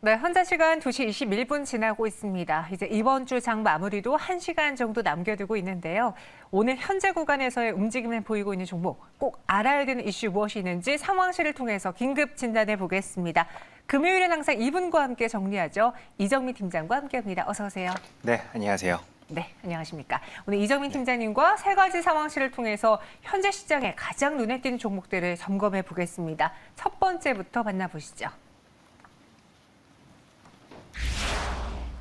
네, 현재 시간 2시 21분 지나고 있습니다. 이제 이번 주 장 마무리도 1시간 정도 남겨두고 있는데요. 오늘 현재 구간에서의 움직임을 보이고 있는 종목, 꼭 알아야 되는 이슈 무엇이 있는지 상황실을 통해서 긴급 진단해 보겠습니다. 금요일엔 항상 이분과 함께 정리하죠. 이정민 팀장과 함께합니다. 어서 오세요. 네, 안녕하세요. 네, 안녕하십니까. 오늘 이정민 팀장님과 세 가지 상황실을 통해서 현재 시장에 가장 눈에 띄는 종목들을 점검해 보겠습니다. 첫 번째부터 만나보시죠.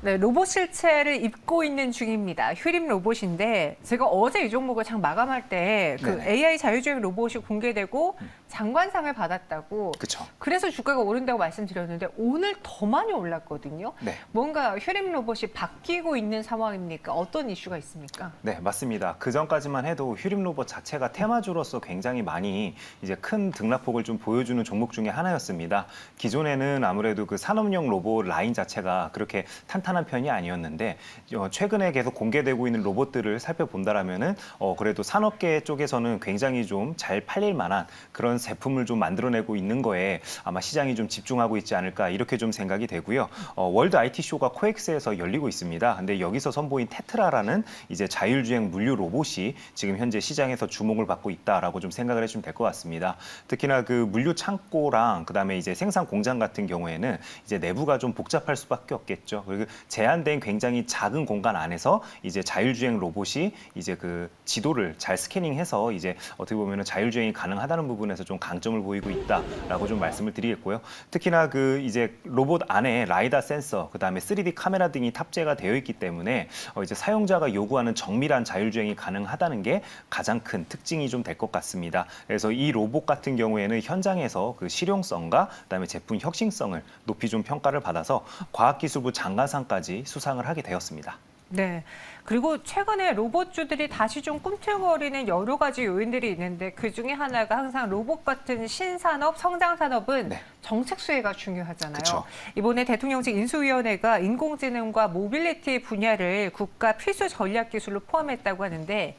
네, 로봇 실체를 입고 있는 중입니다. 휴림 로봇인데 제가 어제 이 종목을 장 마감할 때 그 AI 자율주행 로봇이 공개되고 장관상을 받았다고. 그렇죠. 그래서 주가가 오른다고 말씀드렸는데 오늘 더 많이 올랐거든요. 네. 뭔가 휴림 로봇이 바뀌고 있는 상황입니까? 어떤 이슈가 있습니까? 네, 맞습니다. 그 전까지만 해도 휴림 로봇 자체가 테마주로서 굉장히 많이 이제 큰 등락폭을 좀 보여주는 종목 중에 하나였습니다. 기존에는 아무래도 그 산업용 로봇 라인 자체가 그렇게 탄탄한 편이 아니었는데 최근에 계속 공개되고 있는 로봇들을 살펴본다라면은 그래도 산업계 쪽에서는 굉장히 좀 잘 팔릴 만한 그런 제품을 좀 만들어내고 있는 거에 아마 시장이 좀 집중하고 있지 않을까 이렇게 좀 생각이 되고요. 월드 IT 쇼가 코엑스에서 열리고 있습니다. 근데 여기서 선보인 테트라라는 이제 자율주행 물류 로봇이 지금 현재 시장에서 주목을 받고 있다라고 좀 생각을 해주면 될 것 같습니다. 특히나 그 물류 창고랑 그다음에 이제 생산 공장 같은 경우에는 이제 내부가 좀 복잡할 수밖에 없겠죠. 그리고 제한된 굉장히 작은 공간 안에서 이제 자율주행 로봇이 이제 그 지도를 잘 스캐닝해서 이제 어떻게 보면은 자율주행이 가능하다는 부분에서 좀 강점을 보이고 있다라고 좀 말씀을 드리겠고요. 특히나 그 이제 로봇 안에 라이다 센서, 그다음에 3D 카메라 등이 탑재가 되어 있기 때문에 이제 사용자가 요구하는 정밀한 자율주행이 가능하다는 게 가장 큰 특징이 좀 될 것 같습니다. 그래서 이 로봇 같은 경우에는 현장에서 그 실용성과 그다음에 제품 혁신성을 높이 좀 평가를 받아서 과학기술부 장관상까지 수상을 하게 되었습니다. 네. 그리고 최근에 로봇주들이 다시 좀 꿈틀거리는 여러 가지 요인들이 있는데 그중에 하나가 항상 로봇 같은 신산업, 성장산업은 정책 수혜가 중요하잖아요. 그쵸. 이번에 대통령직 인수위원회가 인공지능과 모빌리티 분야를 국가 필수 전략 기술로 포함했다고 하는데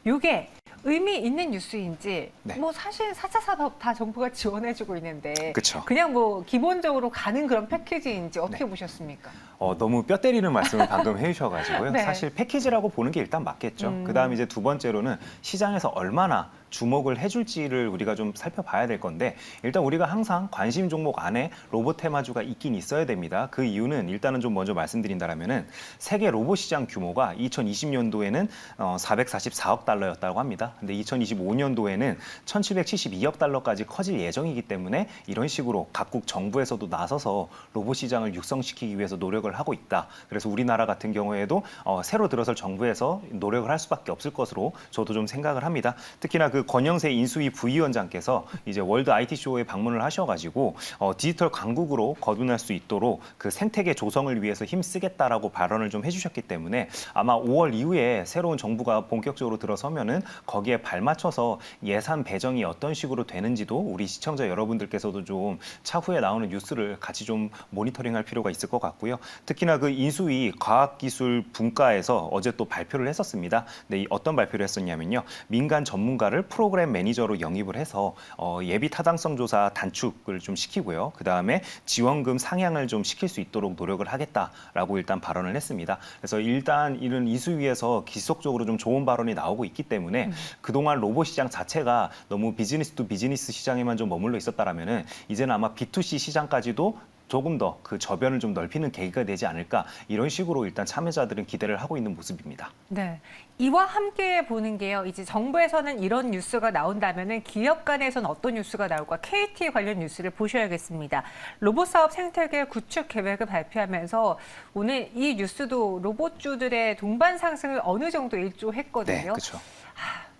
이게 의미 있는 뉴스인지 뭐 사실 4차 산업 다 정부가 지원해주고 있는데 그쵸. 그냥 뭐 기본적으로 가는 그런 패키지인지 어떻게 보셨습니까? 너무 뼈 때리는 말씀을 방금 해주셔가지고요. 네. 사실 패키지라고 보는 게 일단 맞겠죠. 그다음 이제 두 번째로는 시장에서 얼마나 주목을 해줄지를 우리가 좀 살펴봐야 될 건데 일단 우리가 항상 관심 종목 안에 로봇 테마주가 있긴 있어야 됩니다. 그 이유는 일단은 좀 먼저 말씀드린다면은 세계 로봇 시장 규모가 2020년도에는 444억 달러였다고 합니다. 근데 2025년도에는 1,772억 달러까지 커질 예정이기 때문에 이런 식으로 각국 정부에서도 나서서 로봇 시장을 육성시키기 위해서 노력을 하고 있다. 그래서 우리나라 같은 경우에도 새로 들어설 정부에서 노력을 할 수밖에 없을 것으로 저도 좀 생각을 합니다. 특히나 그 권영세 인수위 부위원장께서 이제 월드 IT 쇼에 방문을 하셔가지고 디지털 강국으로 거듭날 수 있도록 그 생태계 조성을 위해서 힘쓰겠다라고 발언을 좀 해주셨기 때문에 아마 5월 이후에 새로운 정부가 본격적으로 들어서면은 거기에 발맞춰서 예산 배정이 어떤 식으로 되는지도 우리 시청자 여러분들께서도 좀 차후에 나오는 뉴스를 같이 좀 모니터링할 필요가 있을 것 같고요. 특히나 그 인수위 과학기술 분과에서 어제 또 발표를 했었습니다. 근데 어떤 발표를 했었냐면요. 민간 전문가를 프로그램 매니저로 영입을 해서 예비 타당성 조사 단축을 좀 시키고요. 그다음에 지원금 상향을 좀 시킬 수 있도록 노력을 하겠다라고 일단 발언을 했습니다. 그래서 일단 이런 인수위에서 지속적으로 좀 좋은 발언이 나오고 있기 때문에 그동안 로봇 시장 자체가 너무 비즈니스 투 비즈니스 시장에만 좀 머물러 있었다라면은 이제는 아마 B2C 시장까지도 조금 더 그 저변을 좀 넓히는 계기가 되지 않을까 이런 식으로 일단 참여자들은 기대를 하고 있는 모습입니다. 네, 이와 함께 보는 게요. 이제 정부에서는 이런 뉴스가 나온다면은 기업 간에서는 어떤 뉴스가 나올까? KT 관련 뉴스를 보셔야겠습니다. 로봇 사업 생태계 구축 계획을 발표하면서 오늘 이 뉴스도 로봇주들의 동반 상승을 어느 정도 일조했거든요. 네, 그렇죠.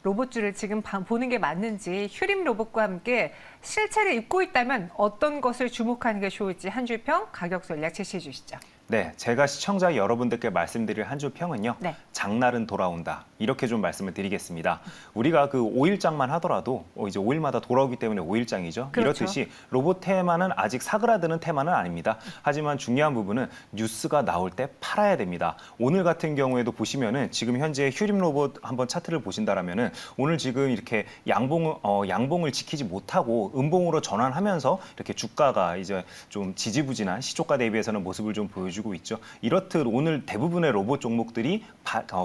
로봇주를 지금 보는 게 맞는지 휴림 로봇과 함께 실체를 입고 있다면 어떤 것을 주목하는 게 좋을지 한 줄 평 가격 전략 제시해 주시죠. 네, 제가 시청자 여러분들께 말씀드릴 한 줄 평은요. 네. 장날은 돌아온다. 이렇게 좀 말씀을 드리겠습니다. 우리가 그 5일장만 하더라도 이제 5일마다 돌아오기 때문에 5일장이죠. 그렇죠. 이렇듯이 로봇 테마는 아직 사그라드는 테마는 아닙니다. 하지만 중요한 부분은 뉴스가 나올 때 팔아야 됩니다. 오늘 같은 경우에도 보시면은 지금 현재 휴림 로봇 한번 차트를 보신다라면은 오늘 지금 이렇게 양봉을 지키지 못하고 음봉으로 전환하면서 이렇게 주가가 이제 좀 지지부진한 시초가 대비해서는 모습을 좀 보여주고 있죠. 이렇듯 오늘 대부분의 로봇 종목들이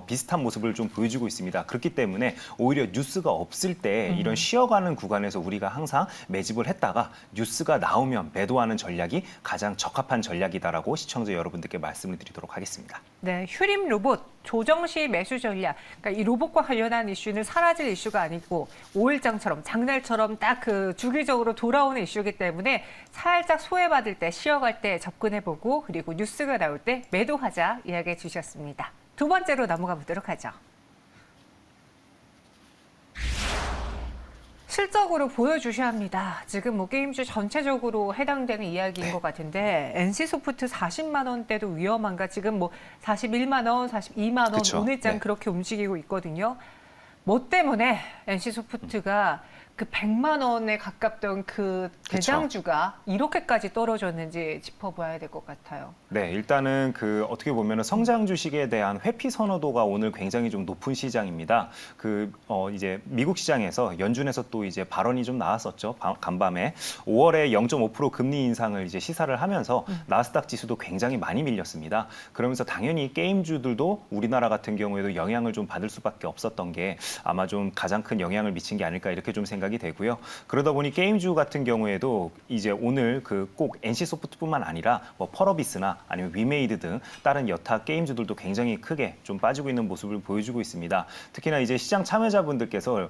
비슷한 모습을 좀 보여주고 있습니다. 그렇기 때문에 오히려 뉴스가 없을 때 이런 쉬어가는 구간에서 우리가 항상 매집을 했다가 뉴스가 나오면 매도하는 전략이 가장 적합한 전략이다라고 시청자 여러분들께 말씀을 드리도록 하겠습니다. 네, 휴림 로봇 조정 시 매수 전략. 그러니까 이 로봇과 관련한 이슈는 사라질 이슈가 아니고 5일장처럼 장날처럼 딱 그 주기적으로 돌아오는 이슈이기 때문에 살짝 소외받을 때, 쉬어갈 때 접근해보고 그리고 뉴스가 나올 때 매도하자 이야기해 주셨습니다. 두 번째로 넘어가 보도록 하죠. 실적으로 보여주셔야 합니다. 지금 뭐 게임주 전체적으로 해당되는 이야기인 것 같은데 NC소프트 40만 원대도 위험한가? 지금 뭐 41만 원, 42만 원 그쵸. 오늘장 네. 그렇게 움직이고 있거든요. 뭐 때문에 NC소프트가 그 100만 원에 가깝던 그 대장주가 이렇게까지 떨어졌는지 짚어봐야 될 것 같아요. 네, 일단은 그 어떻게 보면 성장 주식에 대한 회피 선호도가 오늘 굉장히 좀 높은 시장입니다. 이제 미국 시장에서 연준에서 또 이제 발언이 좀 나왔었죠. 간밤에 5월에 0.5% 금리 인상을 이제 시사를 하면서 나스닥 지수도 굉장히 많이 밀렸습니다. 그러면서 당연히 게임주들도 우리나라 같은 경우에도 영향을 좀 받을 수밖에 없었던 게 아마 좀 가장 큰 영향을 미친 게 아닐까 이렇게 좀 생각이 되고요. 그러다 보니 게임주 같은 경우에도 이제 오늘 그 꼭 NC소프트뿐만 아니라 뭐 펄어비스나 아니면 위메이드 등 다른 여타 게임주들도 굉장히 크게 좀 빠지고 있는 모습을 보여주고 있습니다. 특히나 이제 시장 참여자분들께서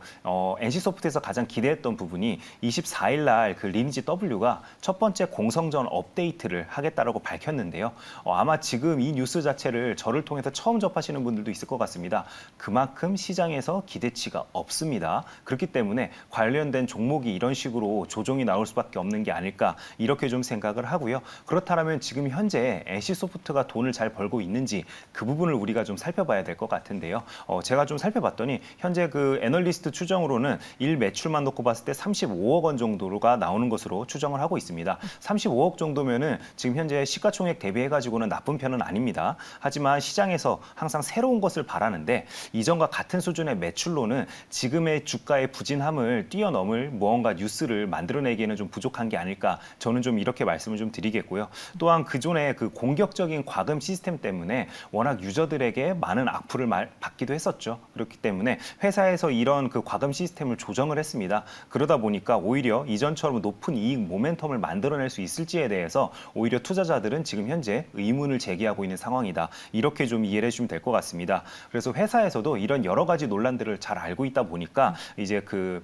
NC소프트에서 가장 기대했던 부분이 24일 날 그 리니지 W가 첫 번째 공성전 업데이트를 하겠다라고 밝혔는데요. 아마 지금 이 뉴스 자체를 저를 통해서 처음 접하시는 분들도 있을 것 같습니다. 그만큼 시장에서 기대치가 없습니다. 그렇기 때문에 관련된 종목이 이런 식으로 조정이 나올 수밖에 없는 게 아닐까 이렇게 좀 생각을 하고요. 그렇다면 지금 현재 NC소프트가 돈을 잘 벌고 있는지 그 부분을 우리가 좀 살펴봐야 될 것 같은데요. 제가 좀 살펴봤더니 현재 그 애널리스트 추정으로는 일 매출만 놓고 봤을 때 35억 원 정도가 나오는 것으로 추정을 하고 있습니다. 35억 정도면은 지금 현재 시가총액 대비해가지고는 나쁜 편은 아닙니다. 하지만 시장에서 항상 새로운 것을 바라는데 이전과 같은 수준의 매출로는 지금의 주가의 부진함을 뛰어넘을 무언가 뉴스를 만들어내기에는 좀 부족한 게 아닐까 저는 좀 이렇게 말씀을 좀 드리겠고요. 또한 그전에 그 공격적인 과금 시스템 때문에 워낙 유저들에게 많은 악플을 받기도 했었죠. 그렇기 때문에 회사에서 이런 그 과금 시스템을 조정을 했습니다. 그러다 보니까 오히려 이전처럼 높은 이익 모멘텀을 만들어낼 수 있을지에 대해서 오히려 투자자들은 지금 현재 의문을 제기하고 있는 상황이다. 이렇게 좀 이해를 해주면 될 것 같습니다. 그래서 회사에서도 이런 여러 가지 논란들을 잘 알고 있다 보니까 이제 그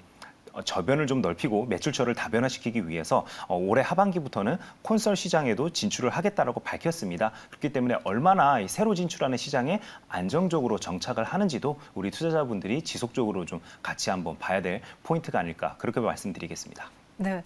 저변을 좀 넓히고 매출처를 다변화시키기 위해서 올해 하반기부터는 콘솔 시장에도 진출을 하겠다라고 밝혔습니다. 그렇기 때문에 얼마나 이 새로 진출하는 시장에 안정적으로 정착을 하는지도 우리 투자자분들이 지속적으로 좀 같이 한번 봐야 될 포인트가 아닐까 그렇게 말씀드리겠습니다. 네.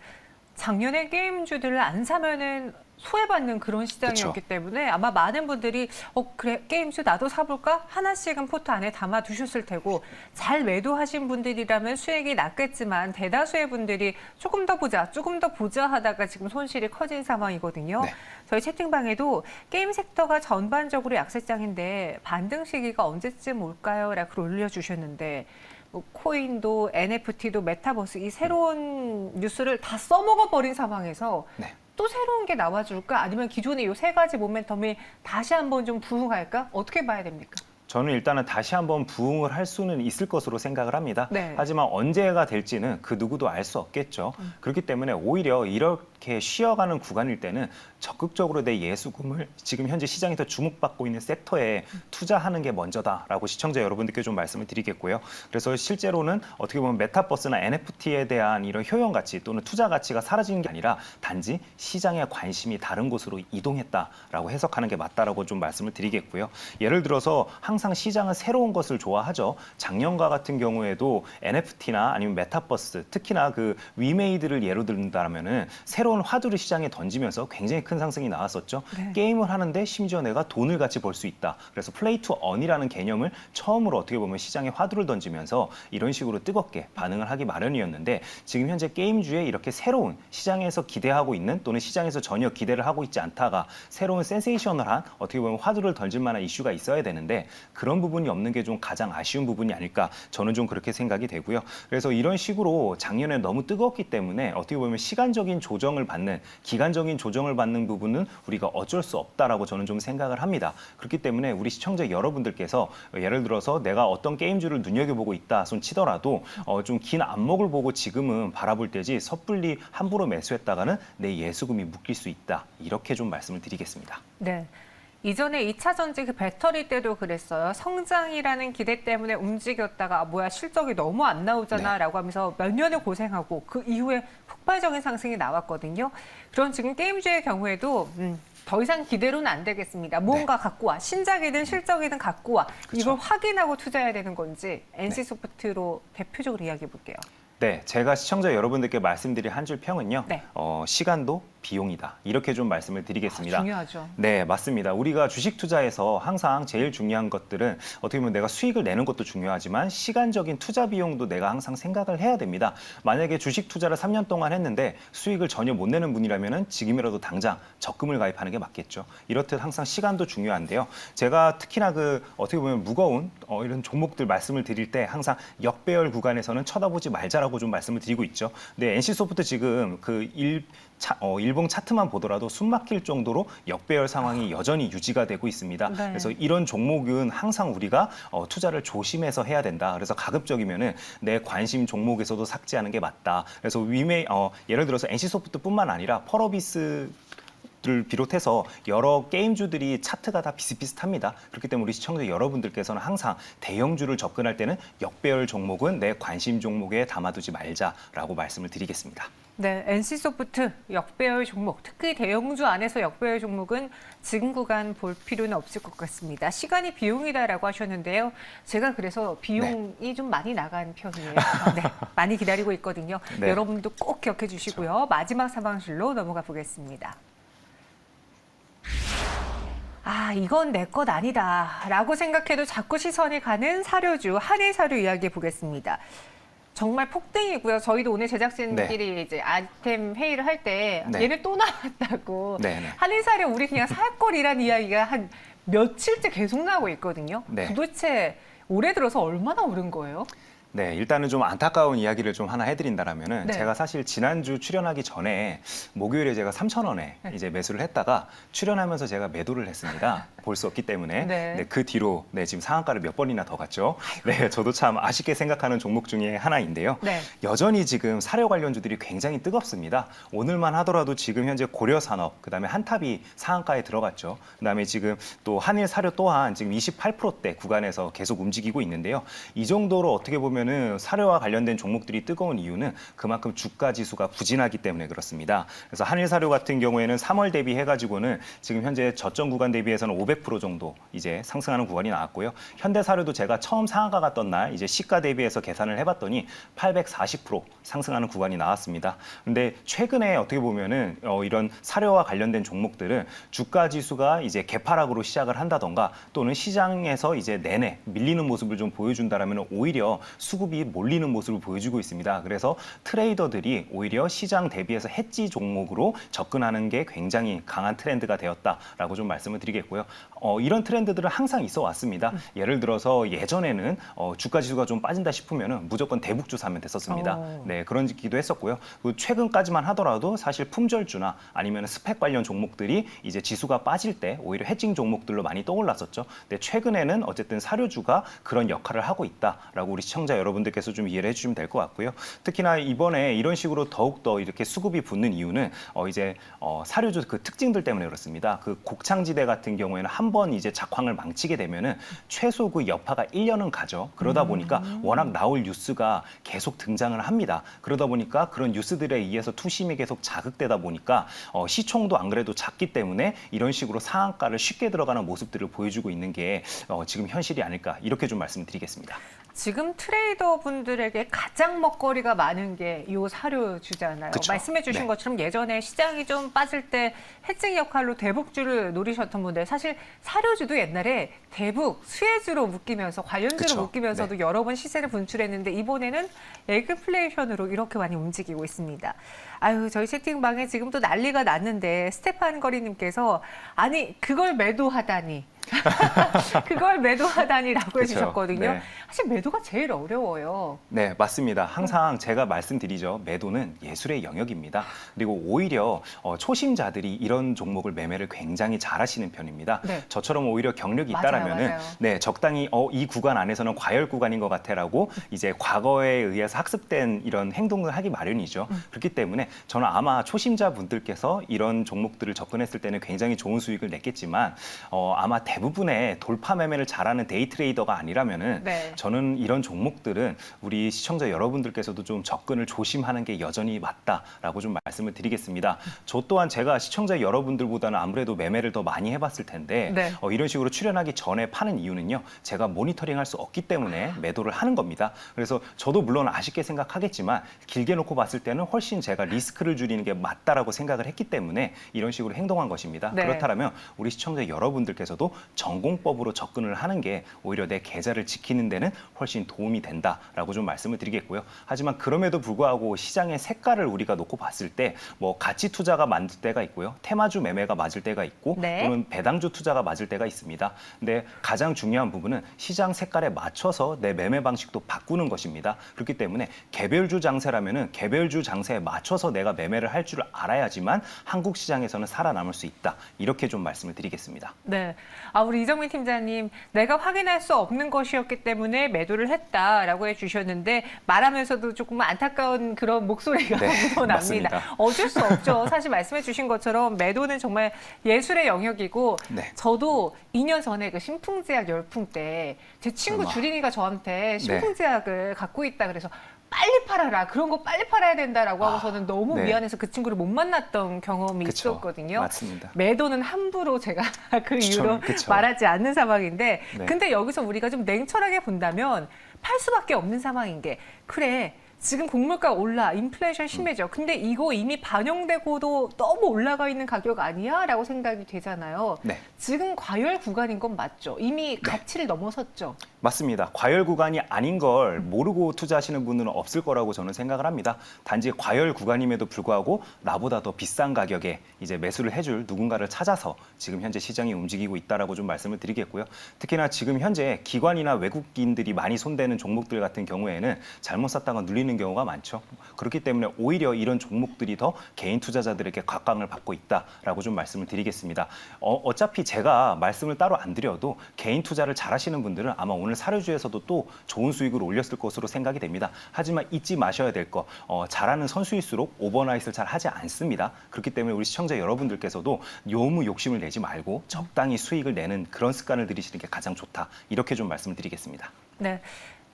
작년에 게임주들을 안 사면은 소외받는 그런 시장이었기 때문에 아마 많은 분들이 그래 게임주 나도 사볼까? 하나씩은 포트 안에 담아 두셨을 테고 잘 매도하신 분들이라면 수익이 났겠지만 대다수의 분들이 조금 더 보자 하다가 지금 손실이 커진 상황이거든요. 네. 저희 채팅방에도 게임 섹터가 전반적으로 약세장인데 반등 시기가 언제쯤 올까요? 라고 올려주셨는데 뭐 코인도 NFT도 메타버스 이 새로운 뉴스를 다 써먹어 버린 상황에서 네. 또 새로운 게 나와줄까? 아니면 기존의 이 세 가지 모멘텀이 다시 한번 좀 부흥할까? 어떻게 봐야 됩니까? 저는 일단은 다시 한번 부흥을 할 수는 있을 것으로 생각을 합니다. 네. 하지만 언제가 될지는 그 누구도 알 수 없겠죠. 그렇기 때문에 오히려 이렇게 쉬어가는 구간일 때는 적극적으로 내 예수금을 지금 현재 시장에서 주목받고 있는 섹터에 투자하는 게 먼저다라고 시청자 여러분들께 좀 말씀을 드리겠고요. 그래서 실제로는 어떻게 보면 메타버스나 NFT에 대한 이런 효용 가치 또는 투자 가치가 사라지는 게 아니라 단지 시장의 관심이 다른 곳으로 이동했다라고 해석하는 게 맞다라고 좀 말씀을 드리겠고요. 예를 들어서 항상 시장은 새로운 것을 좋아하죠. 작년과 같은 경우에도 NFT나 아니면 메타버스, 특히나 그 위메이드를 예로 든다면은 새로운 새로운 화두를 시장에 던지면서 굉장히 큰 상승이 나왔었죠. 네. 게임을 하는데 심지어 내가 돈을 같이 벌 수 있다. 그래서 플레이 투 언이라는 개념을 처음으로 어떻게 보면 시장에 화두를 던지면서 이런 식으로 뜨겁게 반응을 하기 마련이었는데 지금 현재 게임주에 이렇게 새로운 시장에서 기대하고 있는 또는 시장에서 전혀 기대를 하고 있지 않다가 새로운 센세이셔널한 어떻게 보면 화두를 던질 만한 이슈가 있어야 되는데 그런 부분이 없는 게 좀 가장 아쉬운 부분이 아닐까 저는 좀 그렇게 생각이 되고요. 그래서 이런 식으로 작년에 너무 뜨거웠기 때문에 어떻게 보면 시간적인 조정을 받는 기간적인 조정을 받는 부분은 우리가 어쩔 수 없다라고 저는 좀 생각을 합니다. 그렇기 때문에 우리 시청자 여러분들께서 예를 들어서 내가 어떤 게임주를 눈여겨보고 있다 손 치더라도 좀 긴 안목을 보고 지금은 바라볼 때지 섣불리 함부로 매수했다가는 내 예수금이 묶일 수 있다. 이렇게 좀 말씀을 드리겠습니다. 네. 이전에 2차 전지 그 배터리 때도 그랬어요. 성장이라는 기대 때문에 움직였다가 뭐야 실적이 너무 안 나오잖아라고 하면서 몇 년을 고생하고 그 이후에 폭발적인 상승이 나왔거든요. 그런 지금 게임주의 경우에도 더 이상 기대로는 안 되겠습니다. 무언가 갖고 와. 신작이든 실적이든 갖고 와. 그쵸. 이걸 확인하고 투자해야 되는 건지 NC소프트로 대표적으로 이야기해 볼게요. 네, 제가 시청자 여러분들께 말씀드릴 한 줄 평은요. 네. 시간도 비용이다. 이렇게 좀 말씀을 드리겠습니다. 중요하죠. 네, 맞습니다. 우리가 주식 투자에서 항상 제일 중요한 것들은 어떻게 보면 내가 수익을 내는 것도 중요하지만 시간적인 투자 비용도 내가 항상 생각을 해야 됩니다. 만약에 주식 투자를 3년 동안 했는데 수익을 전혀 못 내는 분이라면 지금이라도 당장 적금을 가입하는 게 맞겠죠. 이렇듯 항상 시간도 중요한데요. 제가 특히나 어떻게 보면 무거운 이런 종목들 말씀을 드릴 때 항상 역배열 구간에서는 쳐다보지 말자라고 좀 말씀을 드리고 있죠. 네, NC소프트 지금 일봉 차트만 보더라도 숨 막힐 정도로 역배열 상황이 여전히 유지가 되고 있습니다. 네. 그래서 이런 종목은 항상 우리가 투자를 조심해서 해야 된다. 그래서 가급적이면은 내 관심 종목에서도 삭제하는 게 맞다. 그래서 예를 들어서 NC소프트뿐만 아니라 펄어비스 를 비롯해서 여러 게임주들이 차트가 다 비슷비슷합니다. 그렇기 때문에 우리 시청자 여러분들께서는 항상 대형주를 접근할 때는 역배열 종목은 내 관심 종목에 담아두지 말자라고 말씀을 드리겠습니다. 네, NC소프트 역배열 종목, 특히 대형주 안에서 역배열 종목은 지금 구간 볼 필요는 없을 것 같습니다. 시간이 비용이다라고 하셨는데요. 제가 그래서 비용이 좀 많이 나간 편이에요. 네, 많이 기다리고 있거든요. 네. 여러분도 꼭 기억해 주시고요. 마지막 상황실로 넘어가 보겠습니다. 아, 이건 내 것 아니다 라고 생각해도 자꾸 시선이 가는 사료주, 한일사료 이야기해 보겠습니다. 정말 폭등이고요. 저희도 오늘 제작진끼리 이제 아이템 회의를 할 때 네. 얘네 또 나왔다고. 네, 네. 한일사료 우리 그냥 살 거리란 이야기가 한 며칠째 계속 나오고 있거든요. 네. 도대체 올해 들어서 얼마나 오른 거예요? 네, 일단은 좀 안타까운 이야기를 좀 하나 해드린다라면은 네. 제가 사실 지난주 출연하기 전에 목요일에 제가 3,000원에 이제 매수를 했다가 출연하면서 제가 매도를 했습니다. 볼 수 없기 때문에 네. 그 뒤로 지금 상한가를 몇 번이나 더 갔죠. 네, 저도 참 아쉽게 생각하는 종목 중에 하나인데요. 네. 여전히 지금 사료 관련주들이 굉장히 뜨겁습니다. 오늘만 하더라도 지금 현재 고려산업, 그다음에 한탑이 상한가에 들어갔죠. 그다음에 지금 또 한일사료 또한 지금 28%대 구간에서 계속 움직이고 있는데요. 이 정도로 어떻게 보면은 사료와 관련된 종목들이 뜨거운 이유는 그만큼 주가 지수가 부진하기 때문에 그렇습니다. 그래서 한일사료 같은 경우에는 3월 대비해가지고는 지금 현재 저점 구간 대비해서는 500% 정도 이제 상승하는 구간이 나왔고요. 현대사료도 제가 처음 상한가 갔던 날 이제 시가 대비해서 계산을 해봤더니 840% 상승하는 구간이 나왔습니다. 근데 최근에 어떻게 보면은 이런 사료와 관련된 종목들은 주가 지수가 이제 개파락으로 시작을 한다던가 또는 시장에서 이제 내내 밀리는 모습을 좀 보여준다라면 오히려 수급이 몰리는 모습을 보여주고 있습니다. 그래서 트레이더들이 오히려 시장 대비해서 해지 종목으로 접근하는 게 굉장히 강한 트렌드가 되었다라고 좀 말씀을 드리겠고요. 이런 트렌드들은 항상 있어 왔습니다. 예를 들어서 예전에는 주가 지수가 좀 빠진다 싶으면 무조건 대북주 사면 됐었습니다. 네, 그런 기도 했었고요. 최근까지만 하더라도 사실 품절주나 아니면 스펙 관련 종목들이 이제 지수가 빠질 때 오히려 해칭 종목들로 많이 떠올랐었죠. 근데 최근에는 어쨌든 사료주가 그런 역할을 하고 있다라고 우리 시청자 여러분들께서 좀 이해를 해주시면 될 것 같고요. 특히나 이번에 이런 식으로 더욱더 이렇게 수급이 붙는 이유는 이제 사료주 그 특징들 때문에 그렇습니다. 그 곡창지대 같은 경우에는 한번 이제 작황을 망치게 되면은 최소 그 여파가 1년은 가죠. 그러다 보니까 워낙 나올 뉴스가 계속 등장을 합니다. 그러다 보니까 그런 뉴스들에 의해서 투심이 계속 자극되다 보니까 시총도 안 그래도 작기 때문에 이런 식으로 상한가를 쉽게 들어가는 모습들을 보여주고 있는 게 지금 현실이 아닐까 이렇게 좀 말씀드리겠습니다. 지금 트레이더 분들에게 가장 먹거리가 많은 게 이 사료주잖아요. 그쵸. 말씀해 주신 네. 것처럼 예전에 시장이 좀 빠질 때 해증 역할로 대북주를 노리셨던 분들, 사실 사료주도 옛날에 대북, 수혜주로 묶이면서 관련주로 그쵸. 묶이면서도 네. 여러 번 시세를 분출했는데 이번에는 에그플레이션으로 이렇게 많이 움직이고 있습니다. 아유, 저희 채팅방에 지금 또 난리가 났는데 스테판 거리님께서 아니 그걸 매도하다니 그걸 매도하다니라고 그쵸. 해주셨거든요. 네. 사실 매도가 제일 어려워요. 네, 맞습니다. 항상 제가 말씀드리죠. 매도는 예술의 영역입니다. 그리고 오히려 초심자들이 이런 종목을 매매를 굉장히 잘하시는 편입니다. 네. 저처럼 오히려 경력이 맞아요, 있다라면은 맞아요. 네, 적당히 이 구간 안에서는 과열 구간인 것 같아라고 이제 과거에 의해서 학습된 이런 행동을 하기 마련이죠. 그렇기 때문에 저는 아마 초심자 분들께서 이런 종목들을 접근했을 때는 굉장히 좋은 수익을 냈겠지만 아마 대부분의 돌파 매매를 잘하는 데이 트레이더가 아니라면은 네. 저는 이런 종목들은 우리 시청자 여러분들께서도 좀 접근을 조심하는 게 여전히 맞다라고 좀 말씀을 드리겠습니다. 저 또한 제가 시청자 여러분들보다는 아무래도 매매를 더 많이 해봤을 텐데 네. 이런 식으로 출연하기 전에 파는 이유는요. 제가 모니터링할 수 없기 때문에 매도를 하는 겁니다. 그래서 저도 물론 아쉽게 생각하겠지만 길게 놓고 봤을 때는 훨씬 제가 리스크를 줄이는 게 맞다라고 생각을 했기 때문에 이런 식으로 행동한 것입니다. 네. 그렇다면 우리 시청자 여러분들께서도 전공법으로 접근을 하는 게 오히려 내 계좌를 지키는 데는 훨씬 도움이 된다라고 좀 말씀을 드리겠고요. 하지만 그럼에도 불구하고 시장의 색깔을 우리가 놓고 봤을 때 뭐 가치 투자가 맞을 때가 있고요. 테마주 매매가 맞을 때가 있고 네. 또는 배당주 투자가 맞을 때가 있습니다. 근데 가장 중요한 부분은 시장 색깔에 맞춰서 내 매매 방식도 바꾸는 것입니다. 그렇기 때문에 개별주 장세라면은 개별주 장세에 맞춰서 내가 매매를 할 줄 알아야지만 한국 시장에서는 살아남을 수 있다. 이렇게 좀 말씀을 드리겠습니다. 네. 우리 이정민 팀장님, 내가 확인할 수 없는 것이었기 때문에 매도를 했다라고 해주셨는데 말하면서도 조금 안타까운 그런 목소리가 네, 묻어납니다. 맞습니다. 어쩔 수 없죠. 사실 말씀해 주신 것처럼 매도는 정말 예술의 영역이고 네. 저도 2년 전에 그 신풍제약 열풍 때 제 친구 설마. 주린이가 저한테 네. 신풍제약을 갖고 있다 그래서 빨리 팔아라. 그런 거 빨리 팔아야 된다라고 하고서는 너무 네. 미안해서 그 친구를 못 만났던 경험이 그쵸. 있었거든요. 맞습니다. 매도는 함부로 제가 그 이후로 그쵸. 말하지 않는 상황인데 네. 근데 여기서 우리가 좀 냉철하게 본다면 팔 수밖에 없는 상황인 게 그래 지금 곡물가 올라 인플레이션 심해져 근데 이거 이미 반영되고도 너무 올라가 있는 가격 아니야? 라고 생각이 되잖아요. 네. 지금 과열 구간인 건 맞죠? 이미 가치를 넘어섰죠? 맞습니다. 과열 구간이 아닌 걸 모르고 투자하시는 분들은 없을 거라고 저는 생각을 합니다. 단지 과열 구간임에도 불구하고 나보다 더 비싼 가격에 이제 매수를 해줄 누군가를 찾아서 지금 현재 시장이 움직이고 있다라고 좀 말씀을 드리겠고요. 특히나 지금 현재 기관이나 외국인들이 많이 손대는 종목들 같은 경우에는 잘못 샀다가 눌리는 경우가 많죠. 그렇기 때문에 오히려 이런 종목들이 더 개인 투자자들에게 각광을 받고 있다라고 좀 말씀을 드리겠습니다. 어차피 제가 말씀을 따로 안 드려도 개인 투자를 잘하시는 분들은 아마 오늘 사료주에서도 또 좋은 수익을 올렸을 것으로 생각이 됩니다. 하지만 잊지 마셔야 될 거, 잘하는 선수일수록 오버나잇을 잘 하지 않습니다. 그렇기 때문에 우리 시청자 여러분들께서도 너무 욕심을 내지 말고 적당히 수익을 내는 그런 습관을 들이시는 게 가장 좋다. 이렇게 좀 말씀을 드리겠습니다. 네.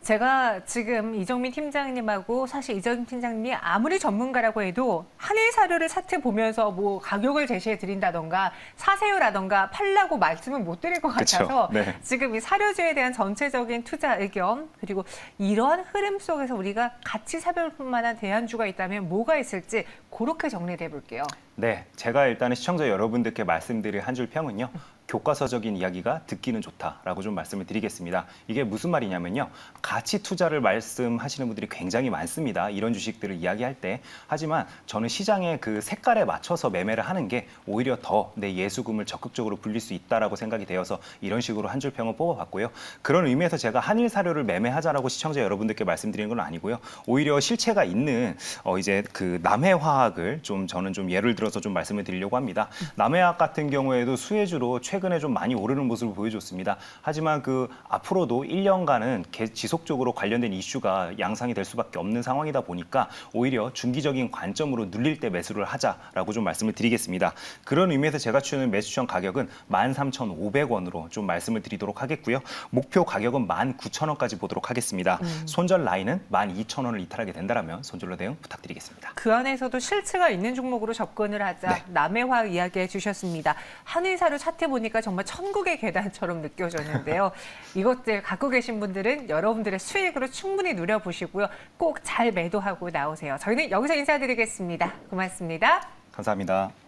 제가 지금 이정민 팀장님하고 사실 이정민 팀장님이 아무리 전문가라고 해도 한일 사료를 차트 보면서 뭐 가격을 제시해 드린다던가 사세요라던가 팔라고 말씀을 못 드릴 것 같아서 네. 지금 이 사료주에 대한 전체적인 투자 의견 그리고 이러한 흐름 속에서 우리가 가치 사별할 만한 대안주가 있다면 뭐가 있을지 그렇게 정리를 해볼게요. 네, 제가 일단은 시청자 여러분들께 말씀드릴 한 줄 평은요. 교과서적인 이야기가 듣기는 좋다라고 좀 말씀을 드리겠습니다. 이게 무슨 말이냐면요. 가치 투자를 말씀하시는 분들이 굉장히 많습니다. 이런 주식들을 이야기할 때. 하지만 저는 시장의 그 색깔에 맞춰서 매매를 하는 게 오히려 더 내 예수금을 적극적으로 불릴 수 있다라고 생각이 되어서 이런 식으로 한 줄 평을 뽑아봤고요. 그런 의미에서 제가 한일 사료를 매매하자라고 시청자 여러분들께 말씀드리는 건 아니고요. 오히려 실체가 있는 이제 그 남해화학을 좀 저는 좀 예를 들어서 좀 말씀을 드리려고 합니다. 남해화학 같은 경우에도 수혜주로 최근에 좀 많이 오르는 모습을 보여줬습니다. 하지만 그 앞으로도 1년간은 지속적으로 관련된 이슈가 양상이 될 수밖에 없는 상황이다 보니까 오히려 중기적인 관점으로 눌릴 때 매수를 하자라고 좀 말씀을 드리겠습니다. 그런 의미에서 제가 추는 매수천 가격은 13,500원으로 좀 말씀을 드리도록 하겠고요. 목표 가격은 19,000원까지 보도록 하겠습니다. 손절 라인은 12,000원을 이탈하게 된다면 손절로 대응 부탁드리겠습니다. 그 안에서도 실체가 있는 종목으로 접근을 하자 네. 남해화학 이야기해 주셨습니다. 한일사료 차트 보니까 보니까 정말 천국의 계단처럼 느껴졌는데요. 이것들 갖고 계신 분들은 여러분들의 수익으로 충분히 누려보시고요. 꼭 잘 매도하고 나오세요. 저희는 여기서 인사드리겠습니다. 고맙습니다. 감사합니다.